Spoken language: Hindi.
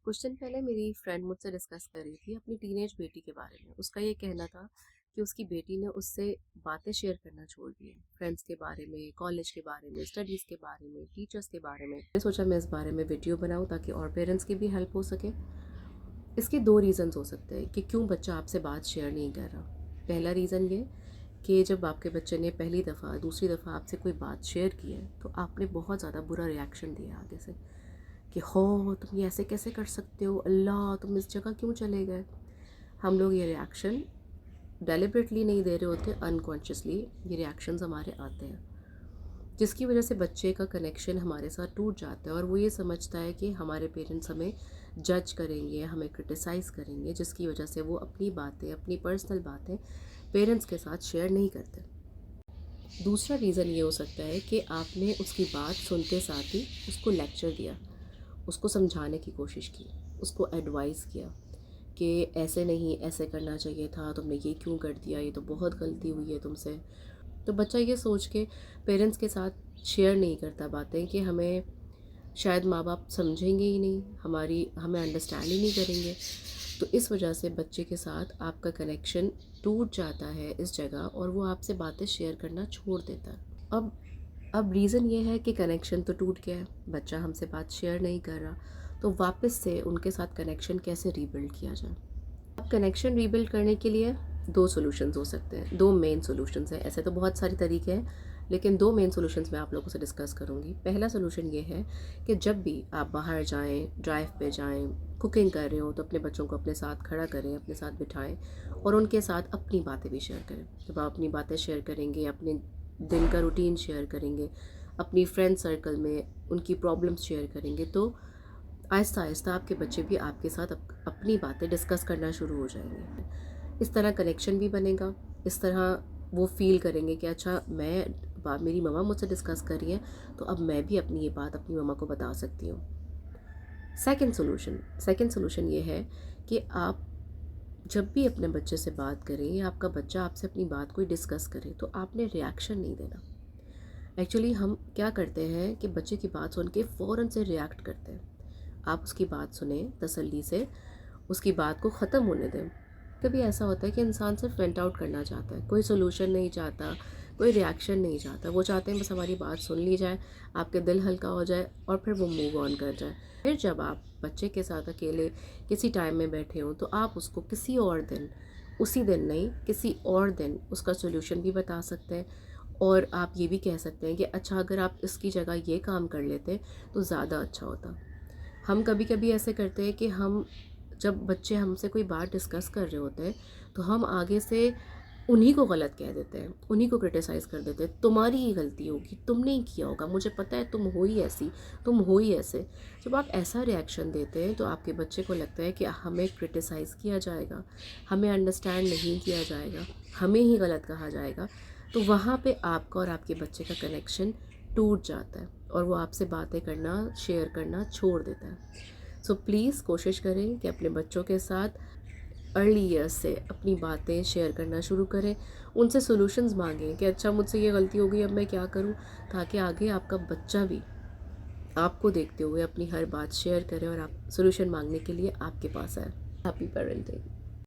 कुछ दिन पहले मेरी फ्रेंड मुझसे डिस्कस कर रही थी अपनी टीनेज बेटी के बारे में। उसका ये कहना था कि उसकी बेटी ने उससे बातें शेयर करना छोड़ दी हैं, फ्रेंड्स के बारे में, कॉलेज के बारे में, स्टडीज़ के बारे में, टीचर्स के बारे में। मैंने सोचा मैं इस बारे में वीडियो बनाऊं ताकि और पेरेंट्स की भी हेल्प हो सके। इसके दो रीज़न्स हो सकते हैं कि क्यों बच्चा आपसे बात शेयर नहीं कर रहा। पहला रीज़न ये कि जब आपके बच्चे ने पहली दफ़ा दूसरी दफ़ा आपसे कोई बात शेयर की है तो आपने बहुत ज़्यादा बुरा रिएक्शन दिया आगे से कि हो तुम ये ऐसे कैसे कर सकते हो, अल्लाह तुम इस जगह क्यों चले गए। हम लोग ये रिएक्शन डेलिबरेटली नहीं दे रहे होते, अनकॉन्शियसली ये रिएक्शंस हमारे आते हैं, जिसकी वजह से बच्चे का कनेक्शन हमारे साथ टूट जाता है और वो ये समझता है कि हमारे पेरेंट्स हमें जज करेंगे, हमें क्रिटिसाइज़ करेंगे, जिसकी वजह से वो अपनी बातें, अपनी पर्सनल बातें पेरेंट्स के साथ शेयर नहीं करते। दूसरा रीज़न ये हो सकता है कि आपने उसकी बात सुनते साथ ही उसको लेक्चर दिया, उसको समझाने की कोशिश की, उसको एडवाइस किया कि ऐसे नहीं, ऐसे करना चाहिए था, तुमने ये क्यों कर दिया, ये तो बहुत गलती हुई है तुमसे। तो बच्चा ये सोच के पेरेंट्स के साथ शेयर नहीं करता बातें कि हमें शायद माँ बाप समझेंगे ही नहीं, हमें अंडरस्टैंड ही नहीं करेंगे। तो इस वजह से बच्चे के साथ आपका कनेक्शन टूट जाता है इस जगह और वो आपसे बातें शेयर करना छोड़ देता है। अब रीज़न ये है कि कनेक्शन तो टूट गया है, बच्चा हमसे बात शेयर नहीं कर रहा, तो वापस से उनके साथ कनेक्शन कैसे रीबिल्ड किया जाए। अब कनेक्शन रीबिल्ड करने के लिए दो सॉल्यूशंस हो सकते हैं, दो मेन सॉल्यूशंस हैं। ऐसे तो बहुत सारे तरीके हैं, लेकिन दो मेन सॉल्यूशंस मैं आप लोगों से डिस्कस करूंगी। पहला सॉल्यूशन ये है कि जब भी आप बाहर जाएं, ड्राइव पे जाएं, कुकिंग कर रहे हो तो अपने बच्चों को अपने साथ खड़ा करें, अपने साथ बिठाएं और उनके साथ अपनी बातें भी शेयर करें। जब आप अपनी बातें शेयर करेंगे, अपने दिन का रूटीन शेयर करेंगे, अपनी फ्रेंड सर्कल में उनकी प्रॉब्लम्स शेयर करेंगे, तो आहिस्ता आहिस्ता आपके बच्चे भी आपके साथ अपनी बातें डिस्कस करना शुरू हो जाएंगे। इस तरह कनेक्शन भी बनेगा, इस तरह वो फील करेंगे कि अच्छा मेरी मम्मा मुझसे डिस्कस कर रही है, तो अब मैं भी अपनी ये बात अपनी मम्मा को बता सकती हूँ। सेकंड सोल्यूशन ये है कि आप जब भी अपने बच्चे से बात करें या आपका बच्चा आपसे अपनी बात कोई डिस्कस करे तो आपने रिएक्शन नहीं देना। एक्चुअली हम क्या करते हैं कि बच्चे की बात सुन के फ़ौरन से रिएक्ट करते हैं। आप उसकी बात सुने तसल्ली से, उसकी बात को ख़त्म होने दें। कभी ऐसा होता है कि इंसान सिर्फ वेंट आउट करना चाहता है, कोई सोल्यूशन नहीं चाहता, कोई रिएक्शन नहीं चाहता। वो चाहते हैं बस हमारी बात सुन ली जाए, आपके दिल हल्का हो जाए और फिर वो मूव ऑन कर जाए। फिर जब आप बच्चे के साथ अकेले किसी टाइम में बैठे हों तो आप उसको किसी और दिन, उसी दिन नहीं किसी और दिन उसका सोल्यूशन भी बता सकते हैं और आप ये भी कह सकते हैं कि अच्छा अगर आप इसकी जगह ये काम कर लेते तो ज़्यादा अच्छा होता। हम कभी कभी ऐसे करते हैं कि हम जब बच्चे हमसे कोई बात डिस्कस कर रहे होते हैं तो हम आगे से उन्हीं को गलत कह देते हैं, उन्हीं को क्रिटिसाइज़ कर देते हैं, तुम्हारी ही गलती होगी, तुमने ही किया होगा, मुझे पता है, तुम हो ही ऐसी, तुम हो ही ऐसे। जब आप ऐसा रिएक्शन देते हैं तो आपके बच्चे को लगता है कि हमें क्रिटिसाइज़ किया जाएगा, हमें अंडरस्टैंड नहीं किया जाएगा, हमें ही गलत कहा जाएगा। तो वहाँ पे आपका और आपके बच्चे का कनेक्शन टूट जाता है और वो आपसे बातें करना, शेयर करना छोड़ देता है। सो प्लीज़ कोशिश करें कि अपने बच्चों के साथ अर्ली ईयर्स से अपनी बातें शेयर करना शुरू करें, उनसे सॉल्यूशंस मांगें कि अच्छा मुझसे ये गलती हो गई, अब मैं क्या करूं, ताकि आगे आपका बच्चा भी आपको देखते हुए अपनी हर बात शेयर करे और आप सॉल्यूशन मांगने के लिए आपके पास आए। Happy parenting.